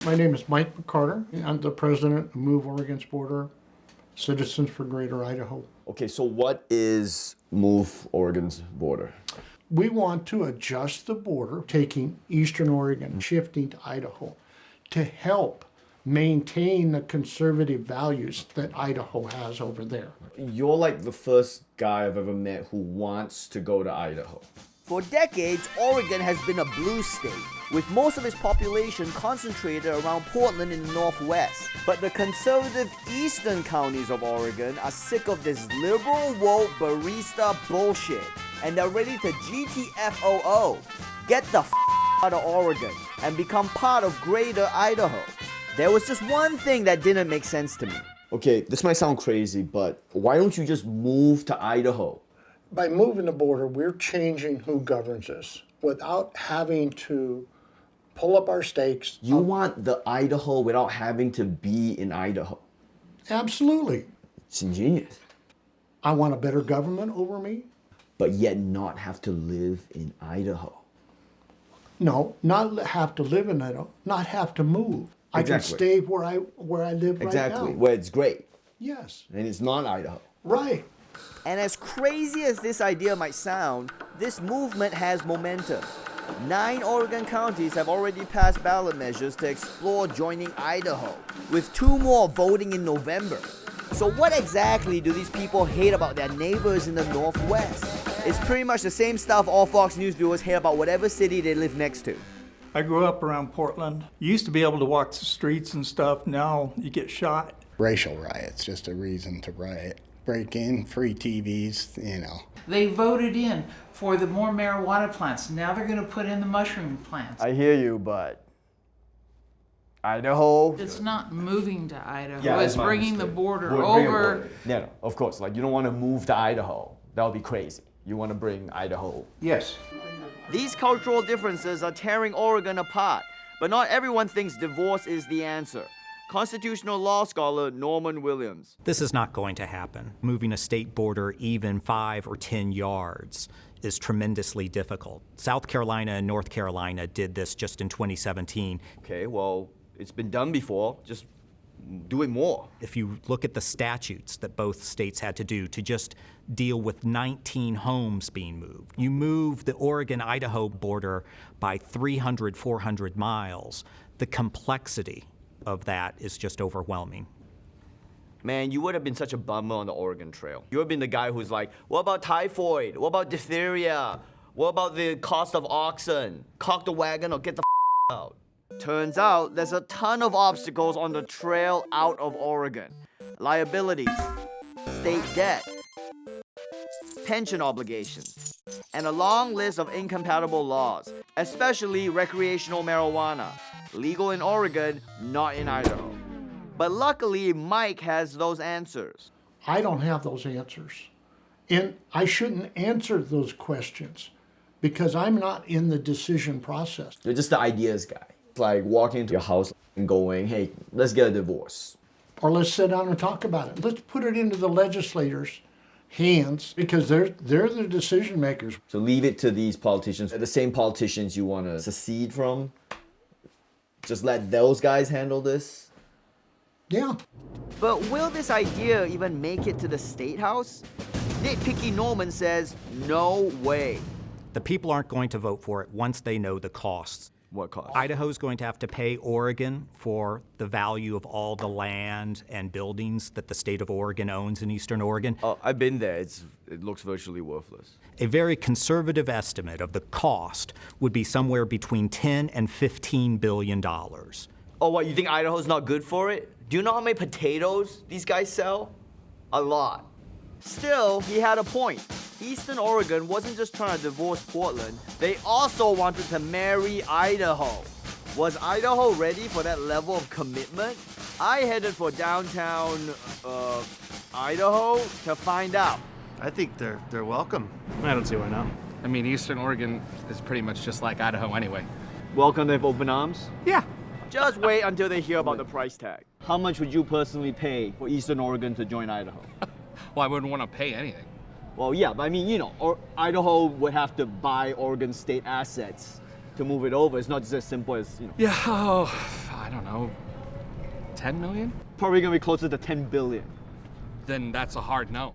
My name is Mike McCarter. I'm the president of Move Oregon's Border, Citizens for Greater Idaho. Okay, so what is Move Oregon's Border? We want to adjust the border, taking Eastern Oregon, shifting to Idaho, to help maintain the conservative values that Idaho has over there. You're like the first guy I've ever met who wants to go to Idaho. For decades, Oregon has been a blue state, with most of its population concentrated around Portland in the northwest. But the conservative eastern counties of Oregon are sick of this liberal woke barista bullshit, and they're ready to GTFOO, get the out of Oregon, and become part of Greater Idaho. There was just one thing that didn't make sense to me. Okay, this might sound crazy, but why don't you just move to Idaho? By moving the border, we're changing who governs us without having to pull up our stakes. You want the Idaho without having to be in Idaho. Absolutely. It's ingenious. I want a better government over me. But yet not have to live in Idaho. No, not have to live in Idaho, not have to move. I can stay where I live right now. Exactly, where it's great. Yes. And it's not Idaho. Right. And as crazy as this idea might sound, this movement has momentum. 9 Oregon counties have already passed ballot measures to explore joining Idaho, with 2 more voting in November. So what exactly do these people hate about their neighbors in the Northwest? It's pretty much the same stuff all Fox News viewers hate about whatever city they live next to. I grew up around Portland. You used to be able to walk the streets and stuff. Now you get shot. Racial riots, just a reason to riot. Break in, free TVs, you know. They voted in for the more marijuana plants. Now they're going to put in the mushroom plants. I hear you, but Idaho? It's not moving to Idaho. Yeah, it's that's bringing the mistake. border Bring a over. border. No, of course. Like, you don't want to move to Idaho. That would be crazy. You want to bring Idaho. Yes. These cultural differences are tearing Oregon apart, but not everyone thinks divorce is the answer. Constitutional law scholar Norman Williams. This is not going to happen. Moving a state border even 5 or 10 yards is tremendously difficult. South Carolina and North Carolina did this just in 2017. Okay, well, it's been done before. Just do it more. If you look at the statutes that both states had to do to just deal with 19 homes being moved, you move the Oregon-Idaho border by 300, 400 miles. The complexity of that is just overwhelming. Man, you would have been such a bummer on the Oregon Trail. You would have been the guy who's like, what about typhoid? What about diphtheria? What about the cost of oxen? Cock the wagon or get the out. Turns out there's a ton of obstacles on the trail out of Oregon. Liabilities, state debt, pension obligations, and a long list of incompatible laws, especially recreational marijuana. Legal in Oregon, not in Idaho. But luckily, Mike has those answers. I don't have those answers. And I shouldn't answer those questions because I'm not in the decision process. You're just the ideas guy. It's like walking into your house and going, hey, let's get a divorce. Or let's sit down and talk about it. Let's put it into the legislators' hands because they're the decision makers. So leave it to these politicians, the same politicians you want to secede from. Just let those guys handle this. Yeah. But will this idea even make it to the State House? Nitpicky Norman says, no way. The people aren't going to vote for it once they know the costs. What cost? Idaho's going to have to pay Oregon for the value of all the land and buildings that the state of Oregon owns in Eastern Oregon. Oh, I've been there. It looks virtually worthless. A very conservative estimate of the cost would be somewhere between $10 and $15 billion. Oh, what, you think Idaho's not good for it? Do you know how many potatoes these guys sell? A lot. Still, he had a point. Eastern Oregon wasn't just trying to divorce Portland, they also wanted to marry Idaho. Was Idaho ready for that level of commitment? I headed for downtown, Idaho to find out. I think they're welcome. I don't see why not. I mean, Eastern Oregon is pretty much just like Idaho anyway. Welcome with open arms? Yeah. Just wait until they hear about the price tag. How much would you personally pay for Eastern Oregon to join Idaho? Well, I wouldn't want to pay anything. Well, yeah, but I mean, you know, Idaho would have to buy Oregon state assets to move it over. It's not just as simple as, you know. Yeah, oh, I I don't know, 10 million? Probably gonna be closer to 10 billion. Then that's a hard no.